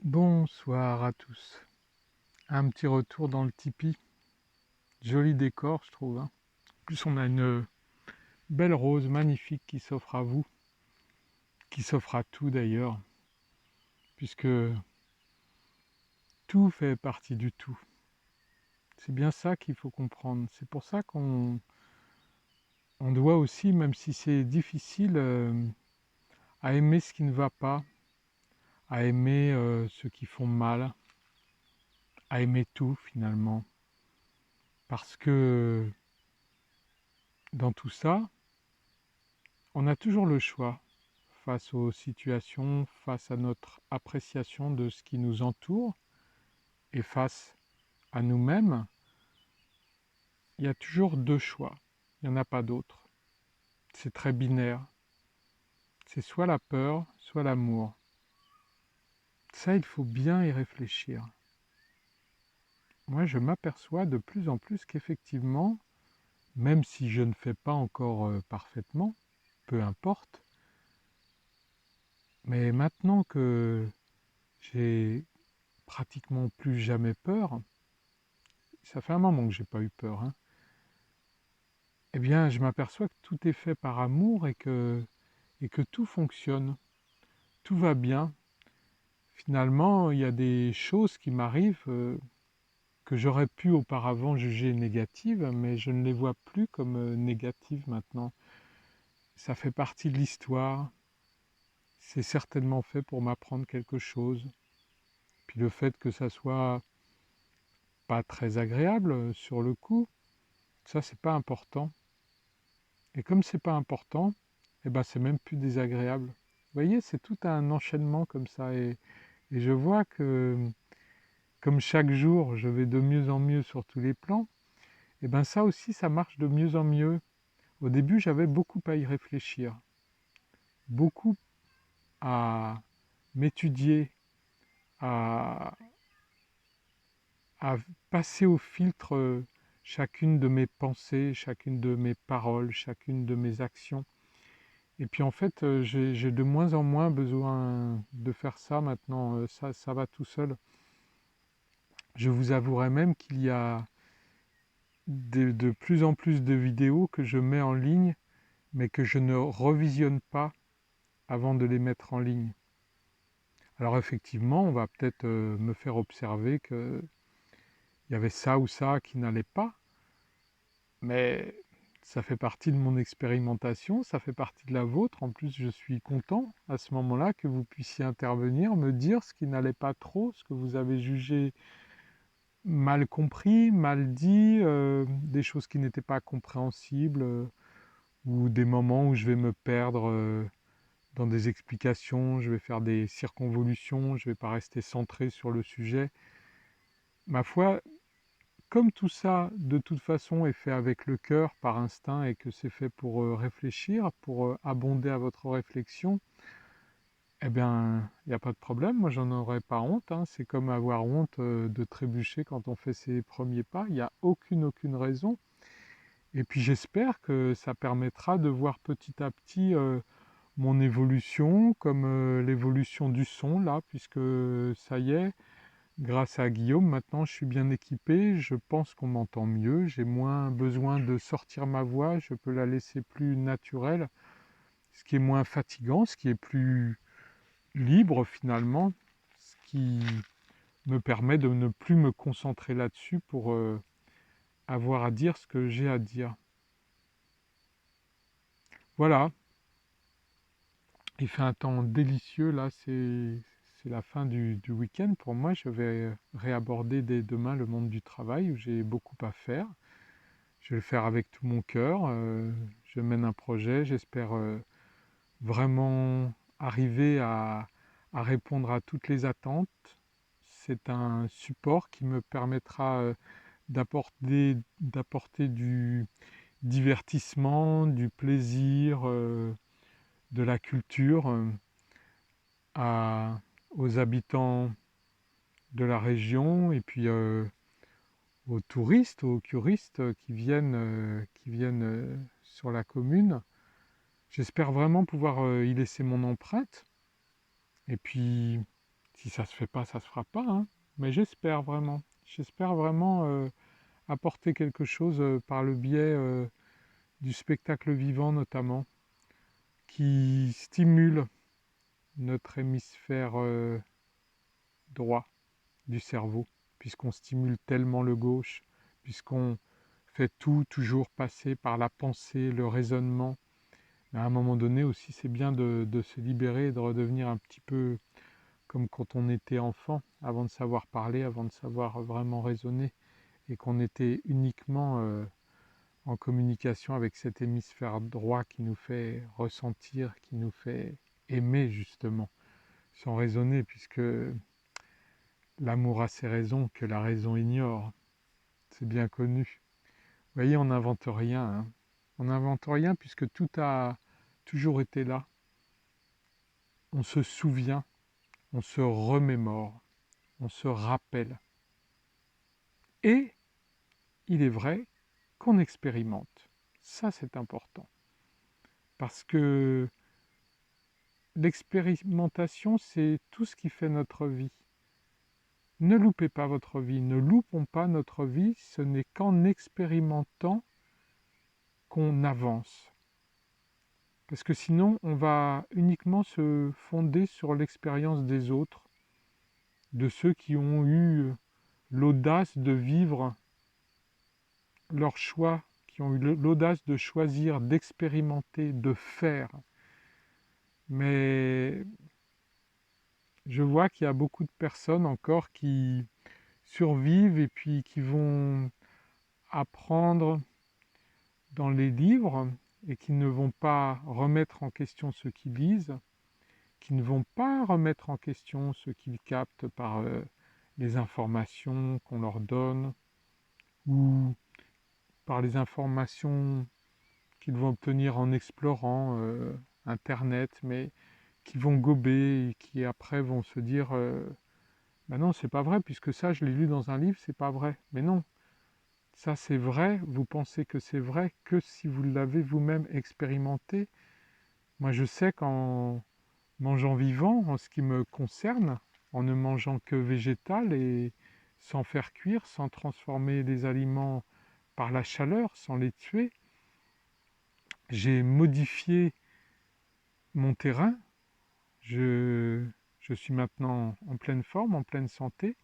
Bonsoir à tous. Un petit retour dans le Tipeee. Joli décor, je trouve, hein. En plus, on a une belle rose magnifique qui s'offre à vous, qui s'offre à tout d'ailleurs, puisque tout fait partie du tout. C'est bien ça qu'il faut comprendre. C'est pour ça qu'on doit aussi, même si c'est difficile, à aimer ce qui ne va pas, à aimer ceux qui font mal, à aimer tout finalement. Parce que dans tout ça, on a toujours le choix face aux situations, face à notre appréciation de ce qui nous entoure et face à nous-mêmes. Il y a toujours deux choix, il n'y en a pas d'autre. C'est très binaire. C'est soit la peur, soit l'amour. Ça, il faut bien y réfléchir. Moi, je m'aperçois de plus en plus qu'effectivement, même si je ne fais pas encore parfaitement, peu importe, mais maintenant que j'ai pratiquement plus jamais peur, ça fait un moment que j'ai pas eu peur, hein, eh bien, je m'aperçois que tout est fait par amour et que tout fonctionne, tout va bien. Finalement, il y a des choses qui m'arrivent que j'aurais pu auparavant juger négatives, mais je ne les vois plus comme négatives maintenant. Ça fait partie de l'histoire, c'est certainement fait pour m'apprendre quelque chose. Puis le fait que ça soit pas très agréable sur le coup, ça c'est pas important. Et comme c'est pas important, eh ben c'est même plus désagréable. Vous voyez, c'est tout un enchaînement comme ça. Et je vois que comme chaque jour, je vais de mieux en mieux sur tous les plans, et ben ça aussi, ça marche de mieux en mieux. Au début, j'avais beaucoup à y réfléchir, beaucoup à m'étudier, à, à passer au filtre chacune de mes pensées, chacune de mes paroles, chacune de mes actions. Et puis en fait, j'ai de moins en moins besoin de faire ça maintenant, ça va tout seul. Je vous avouerai même qu'il y a de plus en plus de vidéos que je mets en ligne, mais que je ne revisionne pas avant de les mettre en ligne. Alors effectivement, on va peut-être me faire observer qu'il y avait ça ou ça qui n'allait pas, mais ça fait partie de mon expérimentation, ça fait partie de la vôtre. En plus, je suis content à ce moment-là que vous puissiez intervenir, me dire ce qui n'allait pas trop, ce que vous avez jugé mal compris, mal dit, des choses qui n'étaient pas compréhensibles, ou des moments où je vais me perdre dans des explications, je vais faire des circonvolutions, je ne vais pas rester centré sur le sujet. Ma foi, comme tout ça, de toute façon, est fait avec le cœur, par instinct, et que c'est fait pour réfléchir, pour abonder à votre réflexion, eh bien, il n'y a pas de problème, moi j'en aurais pas honte, hein. C'est comme avoir honte de trébucher quand on fait ses premiers pas, il n'y a aucune raison. Et puis j'espère que ça permettra de voir petit à petit mon évolution, comme l'évolution du son là, puisque ça y est, grâce à Guillaume, maintenant je suis bien équipé, je pense qu'on m'entend mieux, j'ai moins besoin de sortir ma voix, je peux la laisser plus naturelle, ce qui est moins fatigant, ce qui est plus libre finalement, ce qui me permet de ne plus me concentrer là-dessus pour avoir à dire ce que j'ai à dire. Voilà, il fait un temps délicieux là, c'est la fin du week-end. Pour moi, je vais réaborder dès demain le monde du travail où j'ai beaucoup à faire. Je vais le faire avec tout mon cœur. Je mène un projet, j'espère vraiment arriver à répondre à toutes les attentes. C'est un support qui me permettra d'apporter du divertissement, du plaisir, de la culture à- aux habitants de la région et puis aux touristes, aux curistes qui viennent sur la commune. J'espère vraiment pouvoir y laisser mon empreinte. Et puis, Si ça se fait pas, ça se fera pas, hein. Mais j'espère vraiment. J'espère vraiment apporter quelque chose par le biais du spectacle vivant notamment, qui stimule notre hémisphère droit du cerveau, puisqu'on stimule tellement le gauche, puisqu'on fait tout toujours passer par la pensée, le raisonnement. Mais à un moment donné aussi, c'est bien de se libérer et de redevenir un petit peu comme quand on était enfant, avant de savoir parler, avant de savoir vraiment raisonner, et qu'on était uniquement en communication avec cet hémisphère droit qui nous fait ressentir, qui nous fait aimer justement, sans raisonner, puisque l'amour a ses raisons que la raison ignore. C'est bien connu. Vous voyez, on n'invente rien, hein. On n'invente rien puisque tout a toujours été là. On se souvient, on se remémore, on se rappelle. Et il est vrai qu'on expérimente. Ça, c'est important. Parce que l'expérimentation, c'est tout ce qui fait notre vie. Ne loupez pas votre vie, ne loupons pas notre vie, ce n'est qu'en expérimentant qu'on avance. Parce que sinon, on va uniquement se fonder sur l'expérience des autres, de ceux qui ont eu l'audace de vivre leur choix, qui ont eu l'audace de choisir, d'expérimenter, de faire. Mais je vois qu'il y a beaucoup de personnes encore qui survivent et puis qui vont apprendre dans les livres et qui ne vont pas remettre en question ce qu'ils lisent, qui ne vont pas remettre en question ce qu'ils captent par les informations qu'on leur donne ou par les informations qu'ils vont obtenir en explorant Internet, mais qui vont gober et qui après vont se dire ben non, c'est pas vrai, puisque ça, je l'ai lu dans un livre, c'est pas vrai. Mais non, ça c'est vrai, vous pensez que c'est vrai que si vous l'avez vous-même expérimenté. Moi, je sais qu'en mangeant vivant, en ce qui me concerne, en ne mangeant que végétal et sans faire cuire, sans transformer les aliments par la chaleur, sans les tuer, j'ai modifié mon terrain. Je, je suis maintenant en pleine forme, en pleine santé.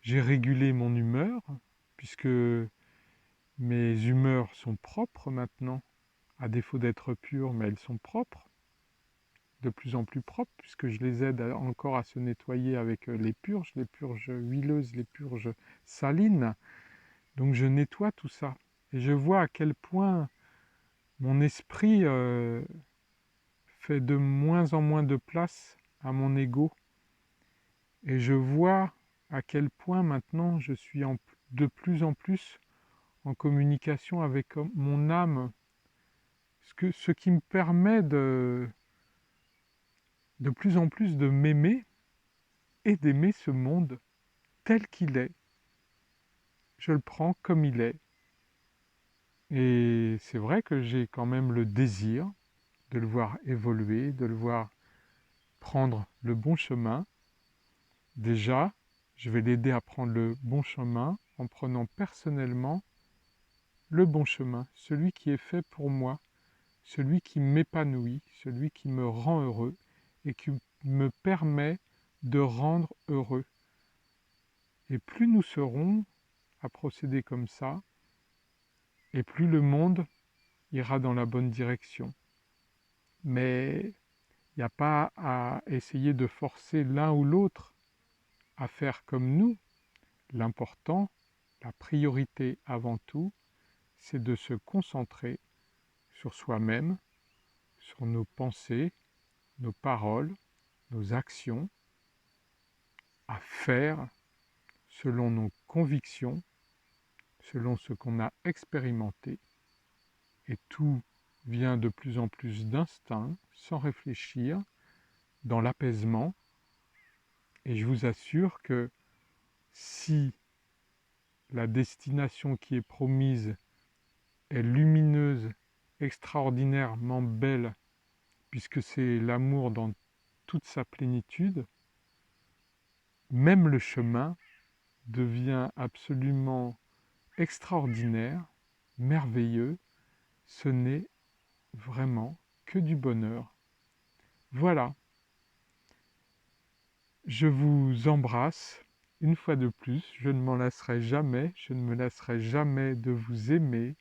J'ai régulé mon humeur, puisque mes humeurs sont propres maintenant, à défaut d'être pures, mais elles sont propres, de plus en plus propres, puisque je les aide encore à se nettoyer avec les purges huileuses, les purges salines. Donc je nettoie tout ça. Et je vois à quel point mon esprit fait de moins en moins de place à mon ego. Et je vois à quel point maintenant je suis de plus en plus en communication avec mon âme, ce qui me permet de plus en plus de m'aimer et d'aimer ce monde tel qu'il est. Je le prends comme il est. Et c'est vrai que j'ai quand même le désir de le voir évoluer, de le voir prendre le bon chemin. Déjà, je vais l'aider à prendre le bon chemin en prenant personnellement le bon chemin, celui qui est fait pour moi, celui qui m'épanouit, celui qui me rend heureux et qui me permet de rendre heureux. Et plus nous serons à procéder comme ça, et plus le monde ira dans la bonne direction. Mais il n'y a pas à essayer de forcer l'un ou l'autre à faire comme nous. L'important, la priorité avant tout, c'est de se concentrer sur soi-même, sur nos pensées, nos paroles, nos actions, à faire selon nos convictions, selon ce qu'on a expérimenté. Et tout vient de plus en plus d'instinct, sans réfléchir, dans l'apaisement. Et je vous assure que si la destination qui est promise est lumineuse, extraordinairement belle, puisque c'est l'amour dans toute sa plénitude, même le chemin devient absolument extraordinaire, merveilleux. Ce n'est vraiment que du bonheur. Voilà, je vous embrasse une fois de plus, je ne m'en lasserai jamais, je ne me lasserai jamais de vous aimer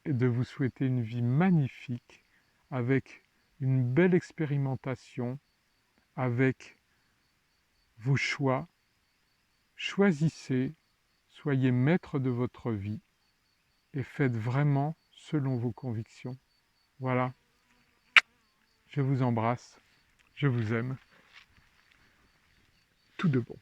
et de vous souhaiter une vie magnifique avec une belle expérimentation, avec vos choix. Choisissez, soyez maître de votre vie et faites vraiment selon vos convictions. Voilà, je vous embrasse, je vous aime. Tout de bon.